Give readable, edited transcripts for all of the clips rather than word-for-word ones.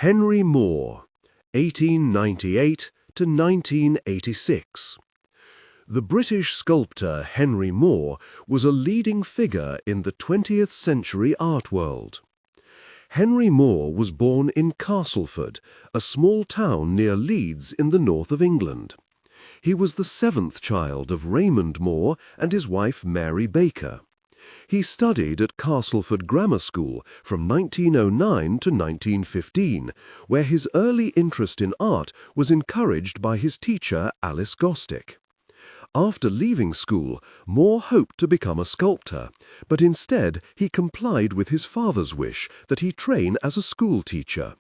Henry Moore, 1898 to 1986. The British sculptor Henry Moore was a leading figure in the 20th century art world. Henry Moore was born in Castleford, a small town near Leeds in the north of England. He was the seventh child of Raymond Moore and his wife Mary Baker. He studied at Castleford Grammar School from 1909 to 1915, where his early interest in art was encouraged by his teacher Alice Gostick. After leaving school, Moore hoped to become a sculptor, but instead he complied with his father's wish that he train as a school teacher.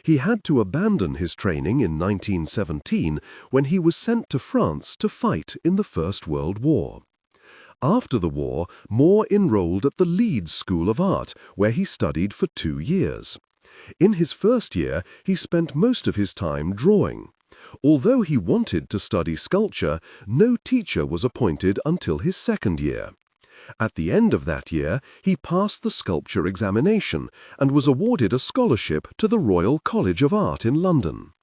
He had to abandon his training in 1917 when he was sent to France to fight in the First World War. After the war, Moore enrolled at the Leeds School of Art, where he studied for 2 years. In his first year, he spent most of his time drawing. Although he wanted to study sculpture, no teacher was appointed until his second year. At the end of that year, he passed the sculpture examination and was awarded a scholarship to the Royal College of Art in London.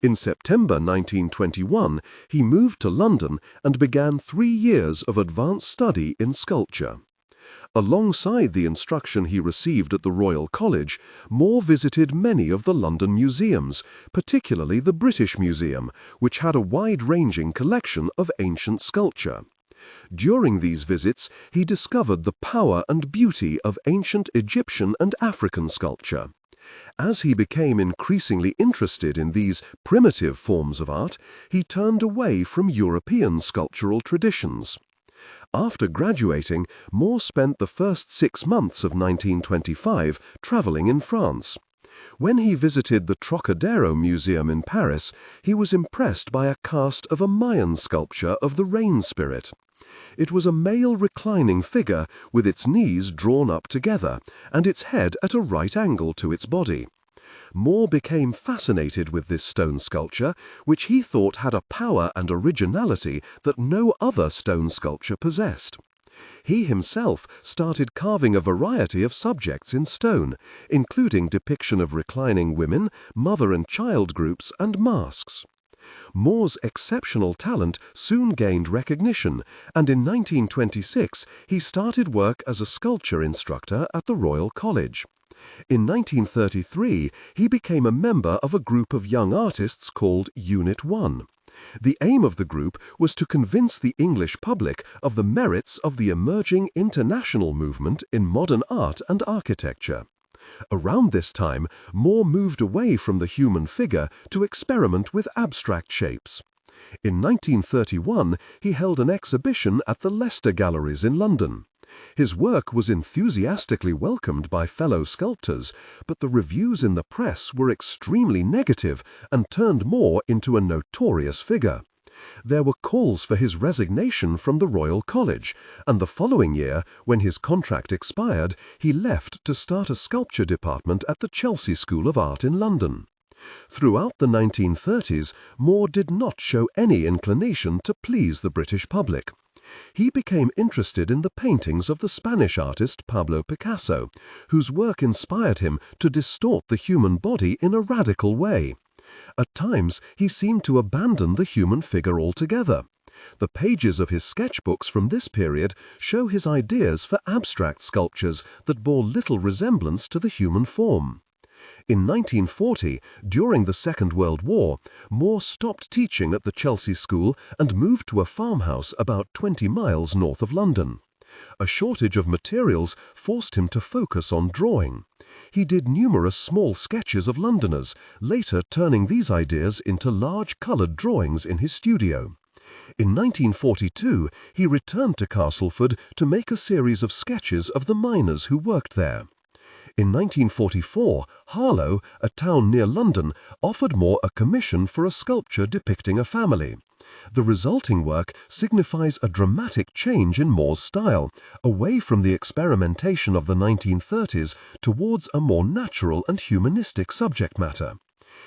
In September 1921, he moved to London and began 3 years of advanced study in sculpture. Alongside the instruction he received at the Royal College, Moore visited many of the London museums, particularly the British Museum, which had a wide-ranging collection of ancient sculpture. During these visits, he discovered the power and beauty of ancient Egyptian and African sculpture. As he became increasingly interested in these primitive forms of art, he turned away from European sculptural traditions. After graduating, Moore spent the first 6 months of 1925 traveling in France. When he visited the Trocadero Museum in Paris, he was impressed by a cast of a Mayan sculpture of the rain spirit. It was a male reclining figure with its knees drawn up together and its head at a right angle to its body. Moore became fascinated with this stone sculpture, which he thought had a power and originality that no other stone sculpture possessed. He himself started carving a variety of subjects in stone, including depiction of reclining women, mother and child groups, and masks. Moore's exceptional talent soon gained recognition, and in 1926 he started work as a sculpture instructor at the Royal College. In 1933, he became a member of a group of young artists called Unit 1. The aim of the group was to convince the English public of the merits of the emerging international movement in modern art and architecture. Around this time, Moore moved away from the human figure to experiment with abstract shapes. In 1931, he held an exhibition at the Leicester Galleries in London. His work was enthusiastically welcomed by fellow sculptors, but the reviews in the press were extremely negative and turned Moore into a notorious figure. There were calls for his resignation from the Royal College, and the following year, when his contract expired, he left to start a sculpture department at the Chelsea School of Art in London. Throughout the 1930s, Moore did not show any inclination to please the British public. He became interested in the paintings of the Spanish artist Pablo Picasso, whose work inspired him to distort the human body in a radical way. At times, he seemed to abandon the human figure altogether. The pages of his sketchbooks from this period show his ideas for abstract sculptures that bore little resemblance to the human form. In 1940, during the Second World War, Moore stopped teaching at the Chelsea School and moved to a farmhouse about 20 miles north of London. A shortage of materials forced him to focus on drawing. He did numerous small sketches of Londoners, later turning these ideas into large colored drawings in his studio. In 1942, he returned to Castleford to make a series of sketches of the miners who worked there. In 1944, Harlow, a town near London, offered Moore a commission for a sculpture depicting a family. The resulting work signifies a dramatic change in Moore's style, away from the experimentation of the 1930s towards a more natural and humanistic subject matter.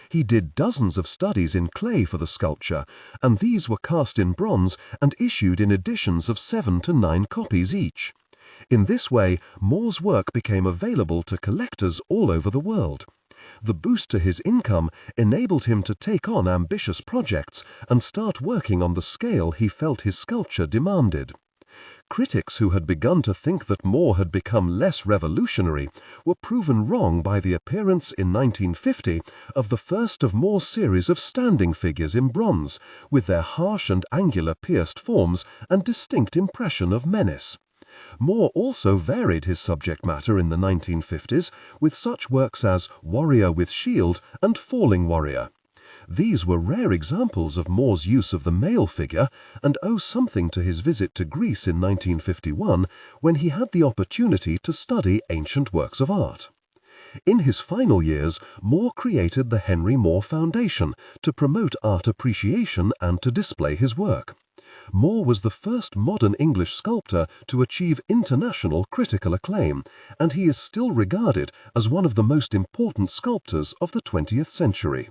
He did dozens of studies in clay for the sculpture, and these were cast in bronze and issued in editions of 7 to 9 copies each. In this way, Moore's work became available to collectors all over the world. The boost to his income enabled him to take on ambitious projects and start working on the scale he felt his sculpture demanded. Critics who had begun to think that Moore had become less revolutionary were proven wrong by the appearance in 1950 of the first of Moore's series of standing figures in bronze, with their harsh and angular pierced forms and distinct impression of menace. Moore also varied his subject matter in the 1950s with such works as Warrior with Shield and Falling Warrior. These were rare examples of Moore's use of the male figure and owe something to his visit to Greece in 1951 when he had the opportunity to study ancient works of art. In his final years, Moore created the Henry Moore Foundation to promote art appreciation and to display his work. Moore was the first modern English sculptor to achieve international critical acclaim, and he is still regarded as one of the most important sculptors of the 20th century.